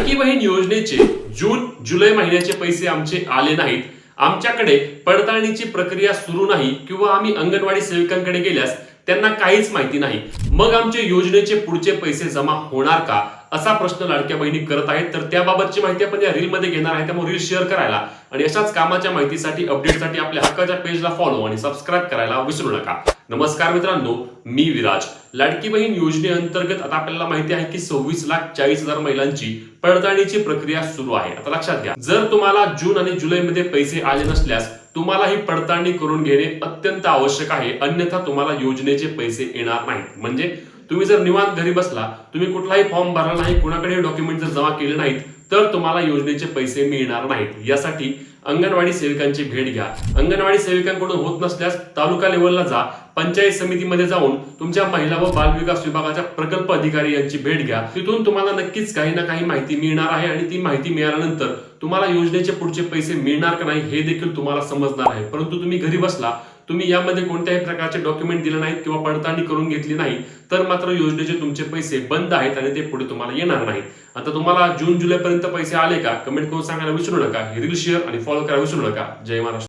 लाडकी बहीण योजनेचे जून जुलै महिन्याचे पैसे आमचे आले नाहीत, आमच्याकडे पडताळणीची प्रक्रिया सुरू नाही किंवा आम्ही अंगणवाडी सेविकांकडे गेल्यास त्यांना काहीच माहिती नाही, मग आमचे योजनेचे पुढचे पैसे जमा होणार का, असा प्रश्न लाडक्या बहिणी करत आहेत. तर त्याबाबतची माहिती आपण या रील मध्ये घेणार आहे, त्यामुळे रील शेअर करायला आणि अशाच कामाच्या माहितीसाठी अपडेटसाठी आपल्या हक्काच्या पेजला फॉलो आणि सबस्क्राईब करायला विसरू नका. नमस्कार मित्रांनो, मी विराज. लाडकी बहीण योजनेअंतर्गत आता आपल्याला माहिती आहे की 26,40,000 महिलांची पडताळणीची प्रक्रिया सुरू आहे. आता लक्षात घ्या, जर तुम्हाला जून आणि जुलै मध्ये पैसे आले नसल्यास तुम्हाला ही पडताळणी करून घेणे अत्यंत आवश्यक आहे, अन्यथा तुम्हाला योजनेचे पैसे येणार नाहीत. म्हणजे तुम्ही जर निवांत घरी बसला, तुम्ही कुठलाही फॉर्म भरला नाही, कुणाकडे डॉक्युमेंट जर जमा केले नाहीत, तर तुम्हाला योजनेचे पैसे मिळणार नाहीत. यासाठी अंगणवाडी सेविकांची भेट घ्या. अंगणवाडी सेविकांकडून होत नसल्यास तालुका लेवलला जा, पंचायत समितीमध्ये जाऊन तुमच्या महिला व बालविकास विभागाच्या प्रकल्प अधिकारी यांची भेट घ्या. तिथून तुम्हाला नक्कीच काही ना काही माहिती मिळणार आहे आणि ती माहिती मिळाल्यानंतर तुम्हाला योजनेचे पुढचे पैसे मिळणार का नाही हे देखील तुम्हाला समजणार आहे. परंतु तुम्ही घरी बसला, तुम्ही यामध्ये कोणत्याही प्रकारचे डॉक्युमेंट दिले नाहीत किंवा पडताळणी करून घेतली नाही, तर मात्र योजनेचे तुमचे पैसे बंद आहेत आणि ते पुढे तुम्हाला येणार नाहीत. आता तुम्हाला जून जुलै पर्यंत पैसे आले का, कमेंट करून सांगायला विसरू नका. ही रील शेअर आणि फॉलो करायला विसरू नका. जय महाराष्ट्र.